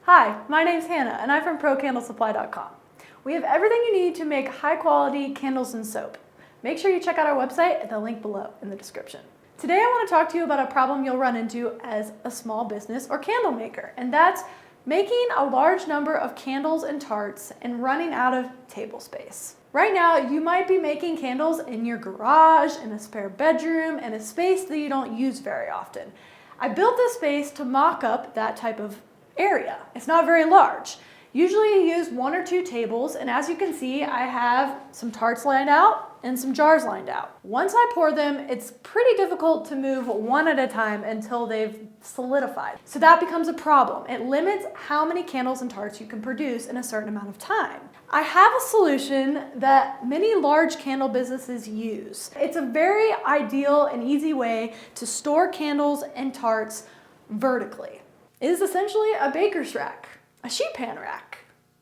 Hi, my name's Hannah and I'm from ProCandleSupply.com. We have everything you need to make high quality candles and soap. Make sure you check out our website at the link below in the description. Today I want to talk to you about a problem you'll run into as a small business or candle maker, and that's making a large number of candles and tarts and running out of table space. Right now, you might be making candles in your garage, in a spare bedroom, and a space that you don't use very often. I built this space to mock up that type of area. It's not very large. Usually you use 1 or 2 tables, and as you can see, I have some tarts lined out and some jars lined out. Once I pour them, it's pretty difficult to move one at a time until they've solidified. So that becomes a problem. It limits how many candles and tarts you can produce in a certain amount of time. I have a solution that many large candle businesses use. It's a very ideal and easy way to store candles and tarts vertically. It is essentially a baker's rack, a sheet pan rack.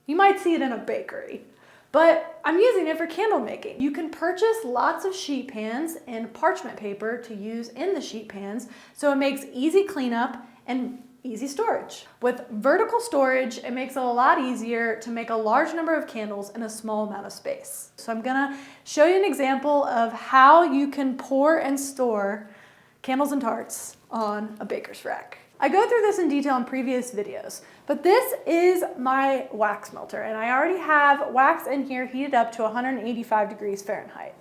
You might see it in a bakery, but I'm using it for candle making. You can purchase lots of sheet pans and parchment paper to use in the sheet pans, so it makes easy cleanup and easy storage. With vertical storage, it makes it a lot easier to make a large number of candles in a small amount of space. So I'm gonna show you an example of how you can pour and store candles and tarts on a baker's rack. I go through this in detail in previous videos, but this is my wax melter, and I already have wax in here heated up to 185 degrees Fahrenheit.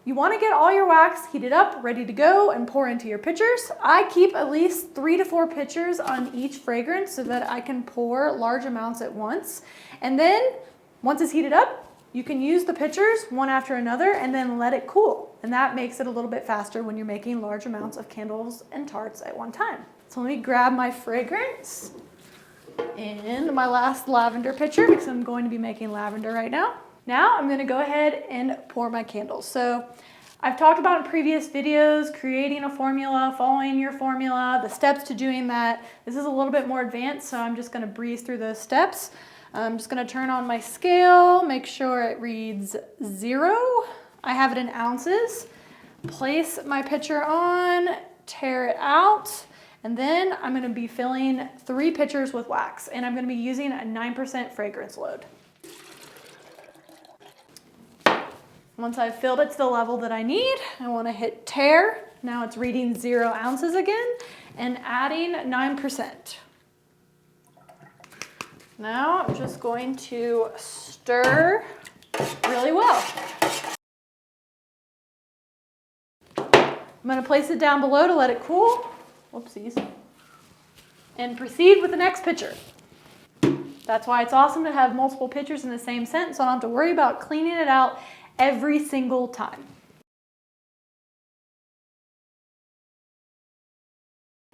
You want to get all your wax heated up, ready to go, and pour into your pitchers. I keep at least 3 to 4 pitchers on each fragrance so that I can pour large amounts at once. And then, once it's heated up, you can use the pitchers one after another and then let it cool. And that makes it a little bit faster when you're making large amounts of candles and tarts at one time. So let me grab my fragrance and my last lavender pitcher because I'm going to be making lavender right now. Now I'm going to go ahead and pour my candles. So I've talked about in previous videos, creating a formula, following your formula, the steps to doing that. This is a little bit more advanced, so I'm just going to breeze through those steps. I'm just going to turn on my scale, make sure it reads 0. I have it in ounces. Place my pitcher on, tear it out, and then I'm going to be filling 3 pitchers with wax, and I'm going to be using a 9% fragrance load. Once I've filled it to the level that I need, I want to hit tear. Now it's reading 0 ounces again and adding 9%. Now I'm just going to stir really well. I'm going to place it down below to let it cool. Whoopsies. And proceed with the next pitcher. That's why it's awesome to have multiple pitchers in the same scent, so I don't have to worry about cleaning it out every single time.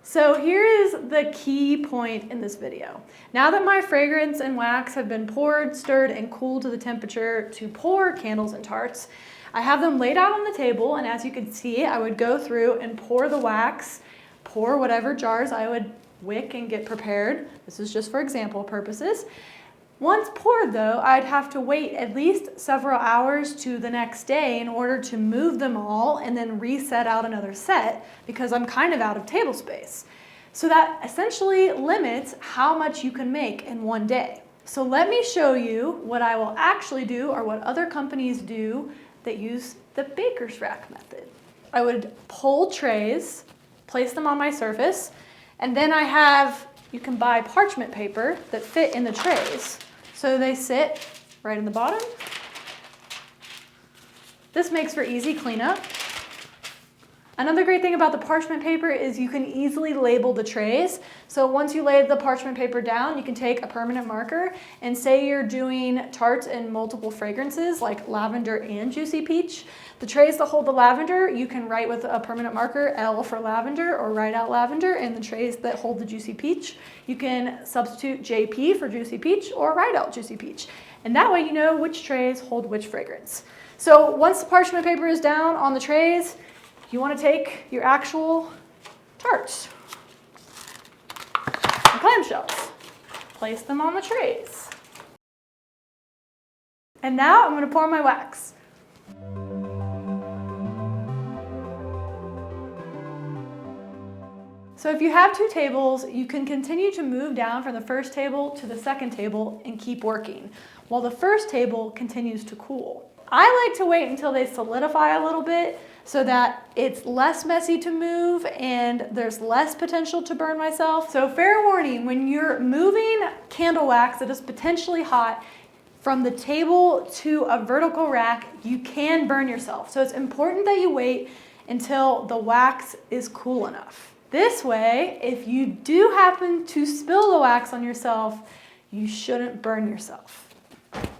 So here is the key point in this video. Now that my fragrance and wax have been poured, stirred, and cooled to the temperature to pour candles and tarts, I have them laid out on the table, and as you can see, I would go through and pour the wax, pour whatever jars I would wick and get prepared. This is just for example purposes. Once poured though, I'd have to wait at least several hours to the next day in order to move them all and then reset out another set because I'm kind of out of table space. So that essentially limits how much you can make in one day. So let me show you what I will actually do or what other companies do that use the baker's rack method. I would pull trays, place them on my surface, and then I have, you can buy parchment paper that fit in the trays. So they sit right in the bottom. This makes for easy cleanup. Another great thing about the parchment paper is you can easily label the trays. So once you lay the parchment paper down, you can take a permanent marker and say you're doing tarts in multiple fragrances like lavender and juicy peach. The trays that hold the lavender, you can write with a permanent marker L for lavender or write out lavender, and the trays that hold the juicy peach, you can substitute JP for juicy peach or write out juicy peach. And that way you know which trays hold which fragrance. So once the parchment paper is down on the trays, you want to take your actual tarts and clamshells, place them on the trays. And now I'm going to pour my wax. So if you have two tables, you can continue to move down from the first table to the second table and keep working, while the first table continues to cool. I like to wait until they solidify a little bit so that it's less messy to move and there's less potential to burn myself. So fair warning, when you're moving candle wax that is potentially hot from the table to a vertical rack, you can burn yourself. So it's important that you wait until the wax is cool enough. This way, if you do happen to spill the wax on yourself, you shouldn't burn yourself.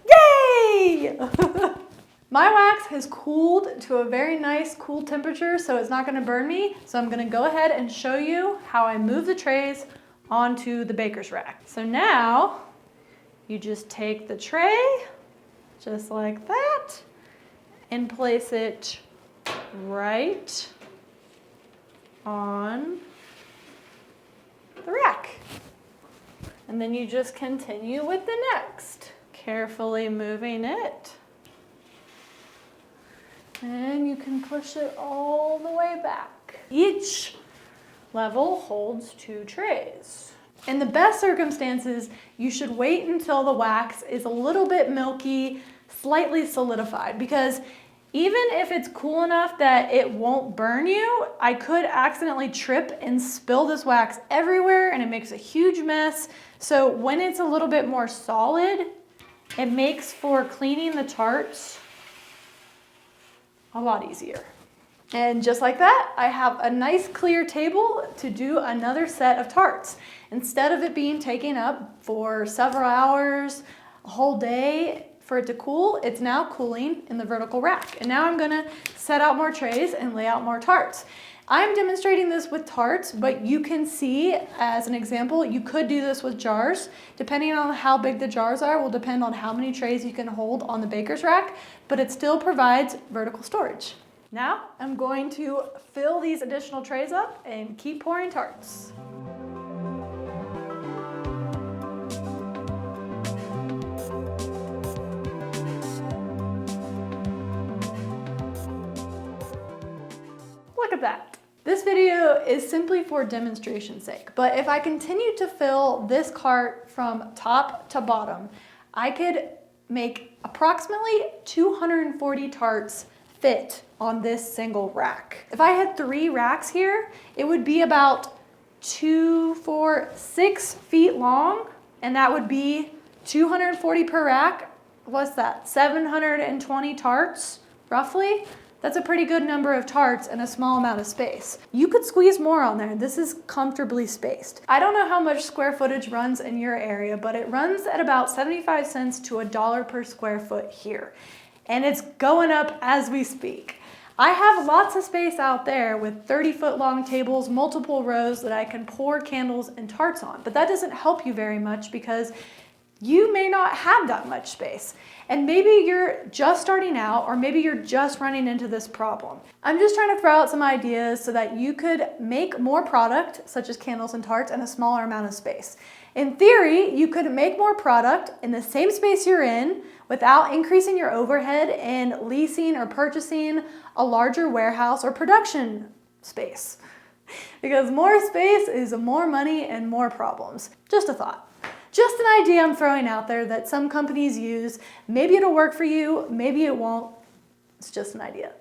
Yay! My wax has cooled to a very nice cool temperature, so it's not gonna burn me. So I'm gonna go ahead and show you how I move the trays onto the baker's rack. So now, you just take the tray, just like that, and place it right on the rack. And then you just continue with the next, carefully moving it. And you can push it all the way back. Each level holds two trays. In the best circumstances, you should wait until the wax is a little bit milky, slightly solidified, because even if it's cool enough that it won't burn you, I could accidentally trip and spill this wax everywhere and it makes a huge mess. So when it's a little bit more solid, it makes for cleaning the tarts a lot easier. And just like that, I have a nice clear table to do another set of tarts. Instead of it being taken up for several hours, a whole day for it to cool, it's now cooling in the vertical rack. And now I'm gonna set out more trays and lay out more tarts. I'm demonstrating this with tarts, but you can see as an example, you could do this with jars. Depending on how big the jars are will depend on how many trays you can hold on the baker's rack, but it still provides vertical storage. Now I'm going to fill these additional trays up and keep pouring tarts. Look at that. This video is simply for demonstration's sake, but if I continue to fill this cart from top to bottom, I could make approximately 240 tarts fit on this single rack. If I had 3 racks here, it would be about 2, 4, 6 feet long, and that would be 240 per rack. What's that? 720 tarts, roughly. That's a pretty good number of tarts in a small amount of space. You could squeeze more on there. This is comfortably spaced. I don't know how much square footage runs in your area, but it runs at about 75 cents to $1 per square foot here. And it's going up as we speak. I have lots of space out there with 30-foot long tables, multiple rows that I can pour candles and tarts on, but that doesn't help you very much because you may not have that much space. And maybe you're just starting out, or maybe you're just running into this problem. I'm just trying to throw out some ideas so that you could make more product, such as candles and tarts, in a smaller amount of space. In theory, you could make more product in the same space you're in without increasing your overhead and leasing or purchasing a larger warehouse or production space. Because more space is more money and more problems. Just a thought. Just an idea I'm throwing out there that some companies use. Maybe it'll work for you, maybe it won't. It's just an idea.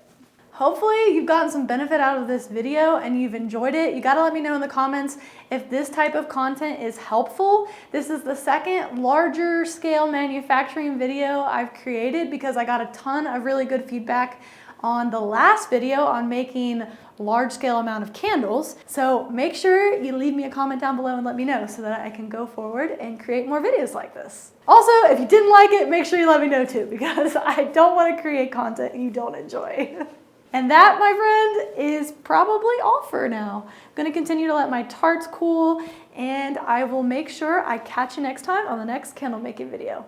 Hopefully you've gotten some benefit out of this video and you've enjoyed it. You gotta let me know in the comments if this type of content is helpful. This is the second larger scale manufacturing video I've created because I got a ton of really good feedback on the last video on making large scale amount of candles. So make sure you leave me a comment down below and let me know so that I can go forward and create more videos like this. Also, if you didn't like it, make sure you let me know too, because I don't want to create content you don't enjoy. And that, my friend, is probably all for now. I'm gonna continue to let my tarts cool, and I will make sure I catch you next time on the next candle making video.